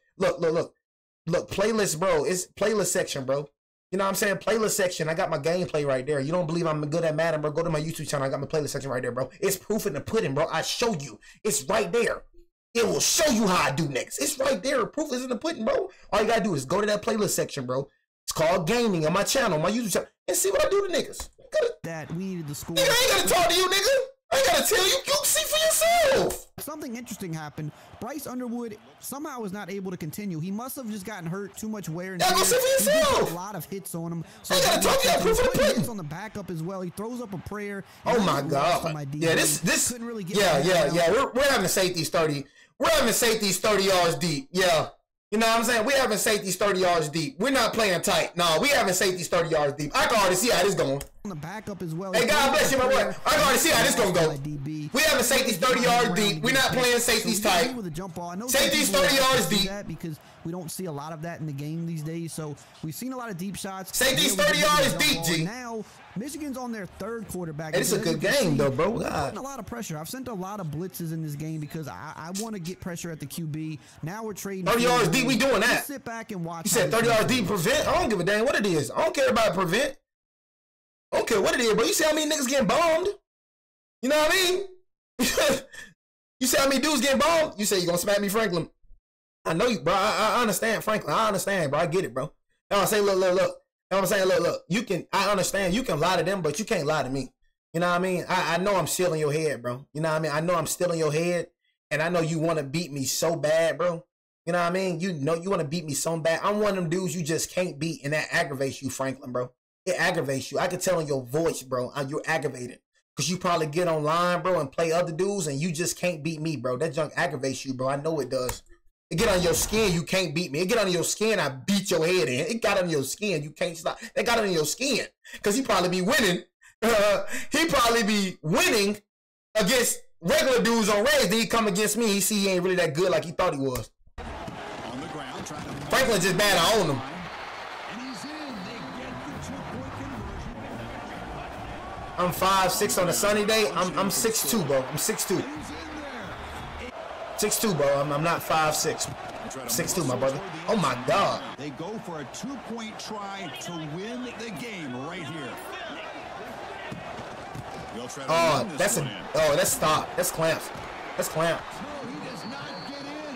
Playlist, bro. It's playlist section, bro. You know what I'm saying? Playlist section. I got my gameplay right there. You don't believe I'm good at Madden, bro? Go to my YouTube channel. I got my playlist section right there, bro. It's proof in the pudding, bro. I show you. It's right there. It will show you how I do next. It's right there. Proof is in the pudding, bro. All you gotta do is go to that playlist section, bro. It's called gaming on my channel, my YouTube channel, and see what I do to niggas. That we needed the score. Nigga, I ain't gotta talk to you, nigga. I ain't gotta tell you. You see for yourself. Something interesting happened. Bryce Underwood somehow was not able to continue. He must have just gotten hurt, too much wear and tear. Go see for yourself. A lot of hits on him. So I gotta talk to you. Proof of the pudding. On the backup as well. He throws up a prayer. Oh my God. Yeah, this couldn't really get. Yeah. We're having safeties 30. We're having safeties 30 yards deep. Yeah. You know what I'm saying? We're having safeties 30 yards deep. We're not playing tight. No, we having safeties 30 yards deep. I can already see how this going. On the backup as well. Hey, God bless you, my boy. I can already see how this gonna go. We having safeties 30 yards deep. We're not playing safeties tight. Safeties 30 yards deep. Because we don't see a lot of that in the game these days. So we've seen a lot of deep shots. Safeties 30 yards deep, G. Now Michigan's on their third quarterback. Hey, it's a good game, though, bro. God. A lot of pressure. I've sent a lot of blitzes in this game because I want to get pressure at the QB. Now we're trading 30 yards deep. We doing that. Sit back and watch. You said 30 yards deep prevent. I don't give a damn what it is. I don't care about prevent. I don't care what it is, bro. You see how many niggas getting bombed? You know what I mean? You see how many dudes getting bombed? You say you gonna smack me, Franklin? I know you, bro. I understand, Franklin. I understand, bro. I get it, bro. Now I say, look. You know what I'm saying? Look. You can. I understand. You can lie to them, but you can't lie to me. You know what I mean? I know I'm still in your head, bro. You know what I mean? I know I'm still in your head, and I know you want to beat me so bad, bro. You know what I mean? You know you want to beat me so bad. I'm one of them dudes you just can't beat, and that aggravates you, Franklin, bro. It aggravates you. I can tell in your voice, bro. You're aggravated. Because you probably get online, bro, and play other dudes, and you just can't beat me, bro. That junk aggravates you, bro. I know it does. It get on your skin, you can't beat me. It get on your skin, I beat your head in. It got on your skin, you can't stop. It got on your skin. Because he probably be winning. He probably be winning against regular dudes on Rays. Then he come against me. He see he ain't really that good like he thought he was. On the ground, trying to Franklin just bad to own him. and he's in. They get the 2-point conversion. I'm 5'6" on a sunny day. I'm 6'2", bro. I'm 6'2". 6'2", bro. I'm not 5'6". 6'2", my brother. Oh my God. They go for a 2-point try to win the game right here. They'll try to Oh, win this that's one a. in. Oh, that's stop. That's clamps. That's clamps. No, he does not get in.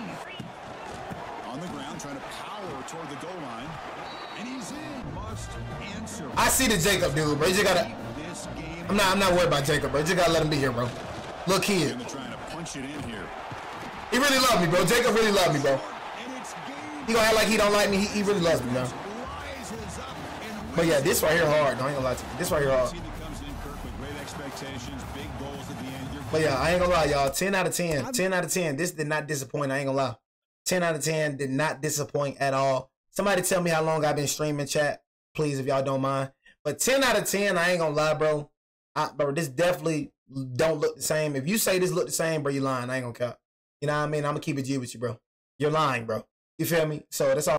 On the ground, trying to power toward the goal line. And he's in. Must answer. I see the Jacob dude, bro. You just gotta. This game. I'm not worried about Jacob, bro. You just gotta let him be here, bro. Little kid. They're trying to punch it in here. He really love me, bro. Jacob really love me, bro. And it's game. He gonna act like he don't like me. He really loves me, bro. Rises up and But yeah, this right here hard. No, I ain't gonna lie to you. This right here hard. team that comes in, Kirk, with great expectations, big goals at the end. You're But yeah, I ain't gonna lie, y'all. 10 out of 10. 10 out of 10. This did not disappoint. I ain't gonna lie. 10 out of 10 did not disappoint at all. Somebody tell me how long I've been streaming, chat, please, if y'all don't mind. But 10 out of 10, I ain't gonna lie, bro. Bro, this definitely don't look the same. If you say this look the same, bro, you lying. I ain't gonna count. You know what I mean? I'm gonna keep it G with you, bro. You're lying, bro. You feel me? So that's all.